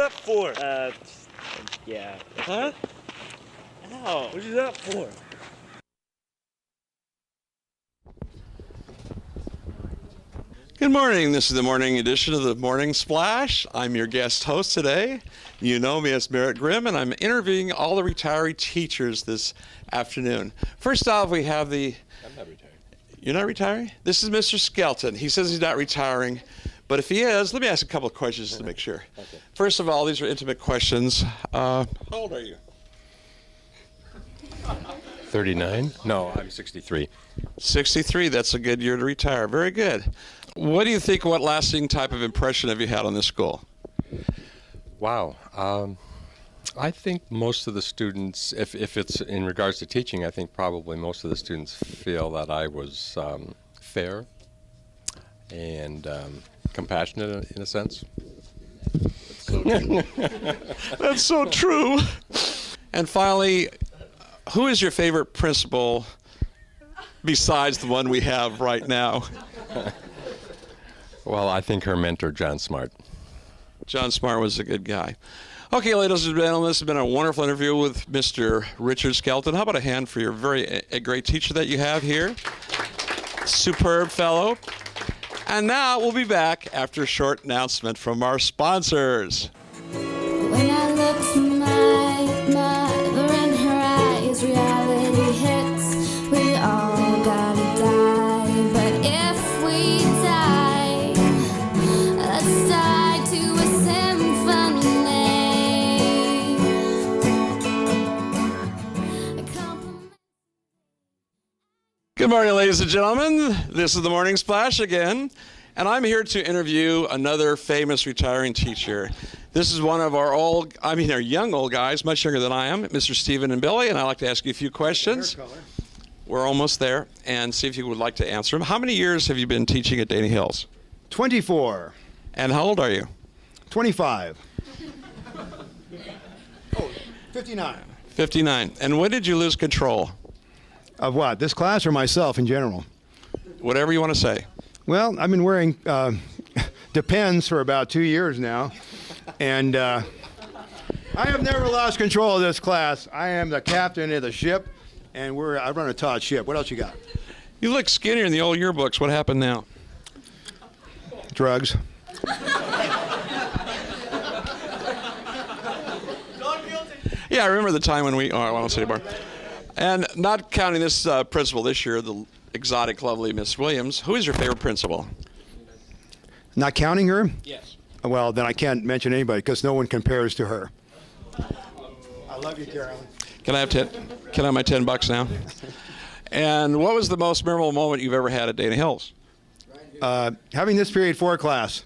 that for? Yeah. Huh? Ow. What'd you do that for? Good morning. This is the morning edition of the Morning Splash. I'm your guest host today. You know me as Merritt Grimm, and I'm interviewing all the retiree teachers this afternoon. First off, we have the... I'm not retired. You're not retiring? This is Mr. Skelton. He says he's not retiring, but if he is, let me ask a couple of questions to make sure. Okay. First of all, these are intimate questions. How old are you? 39? No, I'm 63. 63. That's a good year to retire. Very good. What do you think, what lasting type of impression have you had on this school? Wow. I think most of the students, if it's in regards to teaching, I think probably most of the students feel that I was fair and compassionate in a sense. That's so true. And finally, who is your favorite principal besides the one we have right now? Well, I think her mentor, John Smart. John Smart was a good guy. Okay, ladies and gentlemen, this has been a wonderful interview with Mr. Richard Skelton. How about a hand for your a great teacher that you have here? Superb fellow. And now we'll be back after a short announcement from our sponsors. When I look to my mother in her eyes, reality hits. We all gotta die, but if we die, let's die to a symphony. Good morning, ladies and gentlemen. This is the Morning Splash again, and I'm here to interview another famous retiring teacher. This is one of our our young old guys, much younger than I am, Mr. Stephen and Billy, and I'd like to ask you a few questions. We're almost there, and see if you would like to answer them. How many years have you been teaching at Dana Hills? 24. And how old are you? 25. 59. 59. And when did you lose control? Of what? This class or myself in general? Whatever you want to say. Well, I've been wearing Depends for about 2 years now. And I have never lost control of this class. I am the captain of the ship, and I run a taut ship. What else you got? You look skinnier in the old yearbooks. What happened now? Drugs. Yeah, I remember the time when I won't say anymore. And not counting this principal this year, the exotic, lovely Miss Williams, who is your favorite principal? Not counting her? Yes. Well, then I can't mention anybody because no one compares to her. I love you, Carolyn. Can I have Can I have my $10 now? And what was the most memorable moment you've ever had at Dana Hills? Having this period 4 class.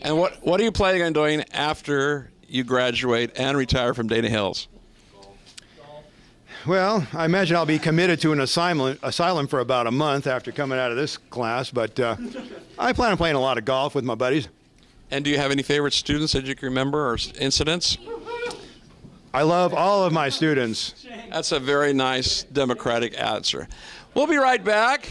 And what are you planning on doing after you graduate and retire from Dana Hills? Well, I imagine I'll be committed to an asylum for about a month after coming out of this class, but I plan on playing a lot of golf with my buddies. And do you have any favorite students that you can remember or incidents? I love all of my students. That's a very nice democratic answer. We'll be right back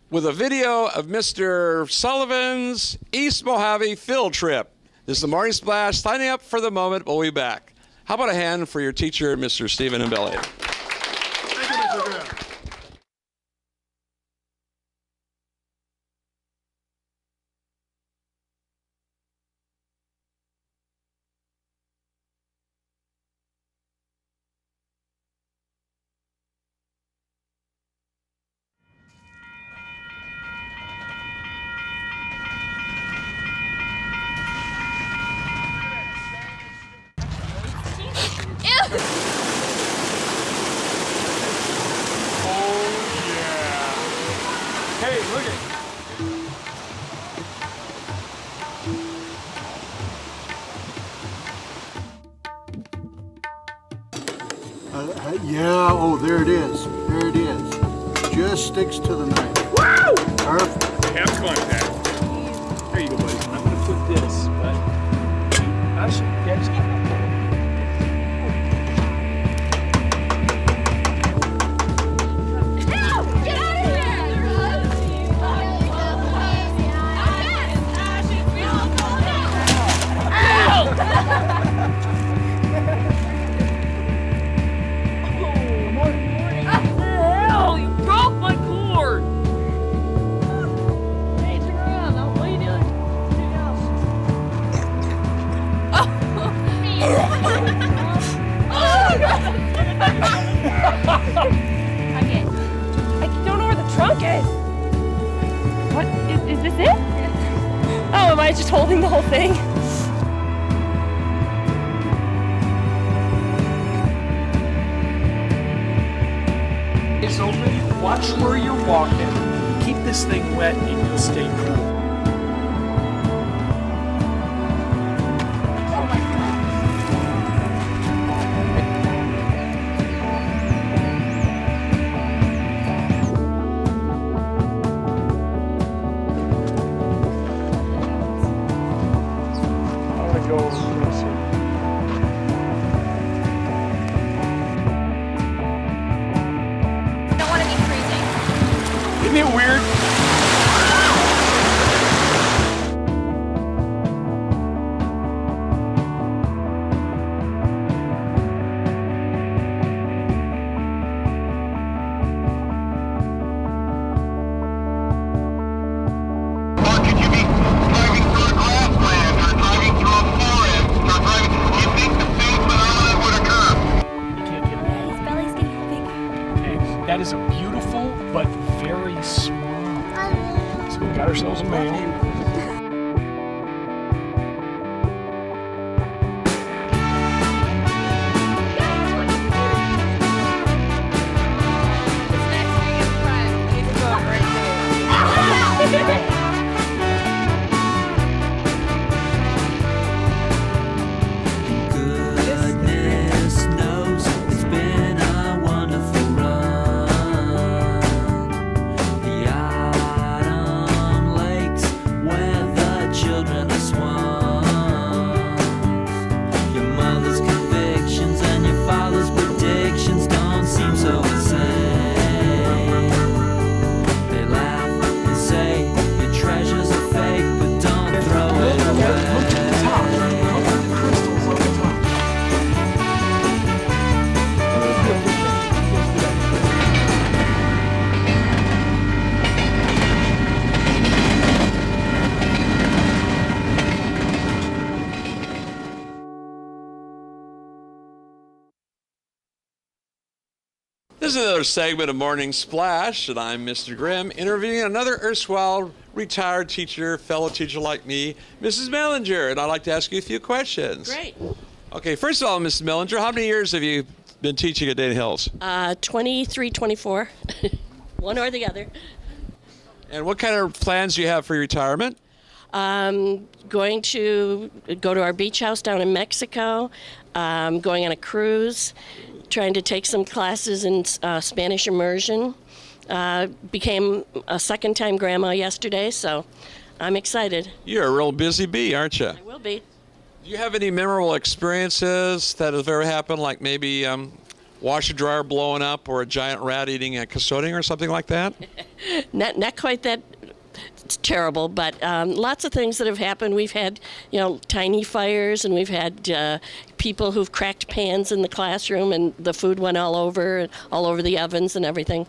with a video of Mr. Sullivan's East Mojave field trip. This is the Morning Splash. Signing up for the moment. We'll be back. How about a hand for your teacher, Mr. Stephen and Billy? Thank you, Mr. Grimm. Hey, look at Yeah, oh, there it is. There it is. Just sticks to the knife. Woo! Perfect. have contact. There you go, buddy. I'm gonna put this, but I should get I just holding the whole thing? It's open. Watch where you're walking. Keep this thing wet and you'll stay cool. Isn't it weird? That is a beautiful but very small. So we got ourselves a man. Goodness knows it's been a wonderful run. The autumn lakes where the children are swans. Your mother's convictions and your father's predictions don't seem so insane. They laugh and say your treasures are fake, but don't throw it away. Look at the top. Look at the crystals on the top. This is another segment of Morning Splash, and I'm Mr. Grimm, interviewing another erstwhile retired teacher, fellow teacher like me, Mrs. Mellinger, and I'd like to ask you a few questions. Great. Okay, first of all, Mrs. Mellinger, how many years have you been teaching at Dana Hills? 23, 24. One or the other. And what kind of plans do you have for your retirement? Going to go to our beach house down in Mexico, going on a cruise, trying to take some classes in Spanish immersion. Became a second-time grandma yesterday, so I'm excited. You're a real busy bee, aren't you? I will be. Do you have any memorable experiences that have ever happened, like maybe washer dryer blowing up or a giant rat eating a custodian or something like that? Not quite that terrible, but lots of things that have happened. We've had, tiny fires, and we've had people who've cracked pans in the classroom, and the food went all over the ovens and everything.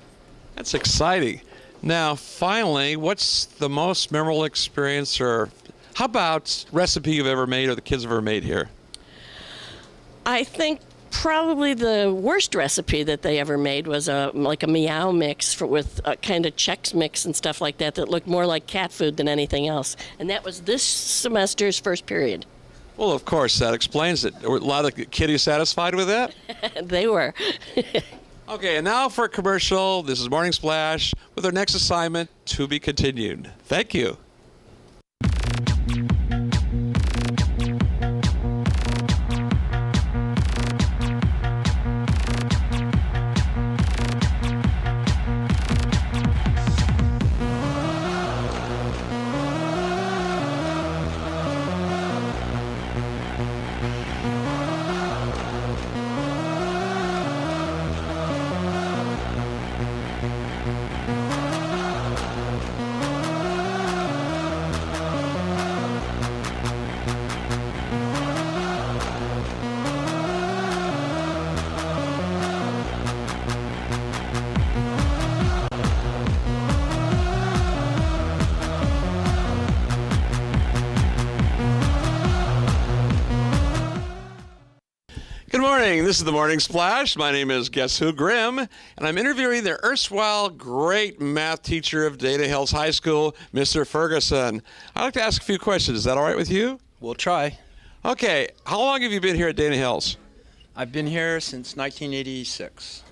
That's exciting. Now, finally, what's the most memorable experience, or how about recipe you've ever made or the kids have ever made here? I think probably the worst recipe that they ever made was like a meow mix with a kind of Chex mix and stuff like that looked more like cat food than anything else. And that was this semester's first period. Well, of course, that explains it. Were a lot of the kiddies satisfied with that? They were. Okay, and now for a commercial. This is Morning Splash with our next assignment to be continued. Thank you. morning. This is the Morning Splash. My name is Guess Who Grimm, and I'm interviewing the erstwhile great math teacher of Dana Hills High School, Mr. Ferguson. I'd like to ask a few questions. Is that all right with you? We'll try. Okay. How long have you been here at Dana Hills? I've been here since 1986.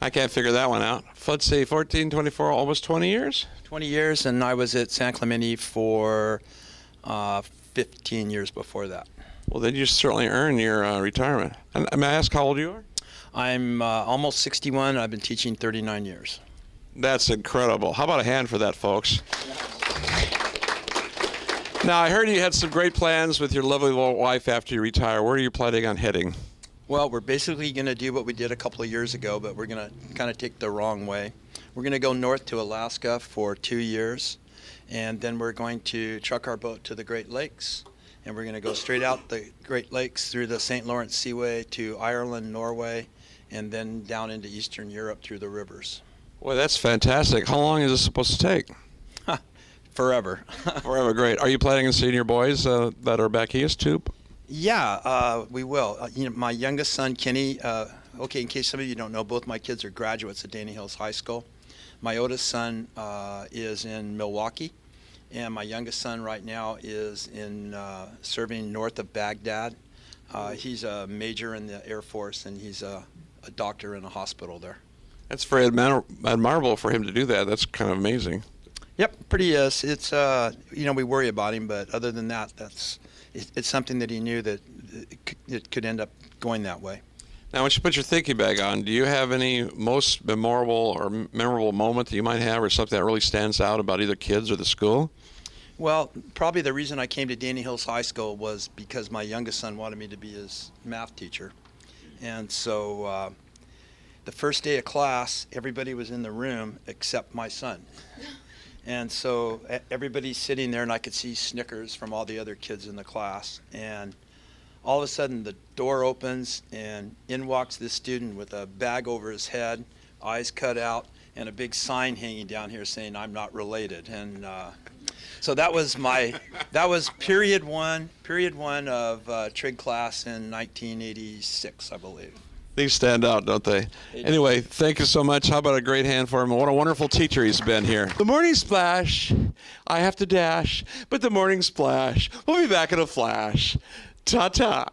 I can't figure that one out. Let's say 14, 24, almost 20 years? 20 years, and I was at San Clemente for 15 years before that. Well, then you certainly earn your retirement. And may I ask how old you are? I'm almost 61. I've been teaching 39 years. That's incredible. How about a hand for that, folks? Now, I heard you had some great plans with your lovely wife after you retire. Where are you planning on heading? Well, we're basically going to do what we did a couple of years ago, but we're going to kind of take the wrong way. We're going to go north to Alaska for 2 years, and then we're going to truck our boat to the Great Lakes. And we're going to go straight out the Great Lakes through the St. Lawrence Seaway to Ireland, Norway, and then down into Eastern Europe through the rivers. Boy, that's fantastic. How long is this supposed to take? Forever. Forever, great. Are you planning on seeing your boys that are back east too? Yeah, we will. My youngest son, Kenny, okay, in case some of you don't know, both my kids are graduates at Dana Hills High School. My oldest son is in Milwaukee. And my youngest son right now is in serving north of Baghdad. He's a major in the Air Force, and he's a doctor in a hospital there. That's very admirable for him to do that. That's kind of amazing. Yep, pretty is. It's we worry about him, but other than that, it's something that he knew that it could end up going that way. Now, once you put your thinking bag on, do you have any most memorable moment that you might have, or something that really stands out about either kids or the school? Well, probably the reason I came to Dana Hills High School was because my youngest son wanted me to be his math teacher. And so the first day of class, everybody was in the room except my son. And so everybody's sitting there, and I could see snickers from all the other kids in the class. And all of a sudden, the door opens, and in walks this student with a bag over his head, eyes cut out, and a big sign hanging down here saying, "I'm not related." And so that was period one of trig class in 1986, I believe. These stand out, don't they? Anyway, thank you so much. How about a great hand for him? What a wonderful teacher he's been here. The Morning Splash. I have to dash, but the Morning Splash. We'll be back in a flash. Ta-ta.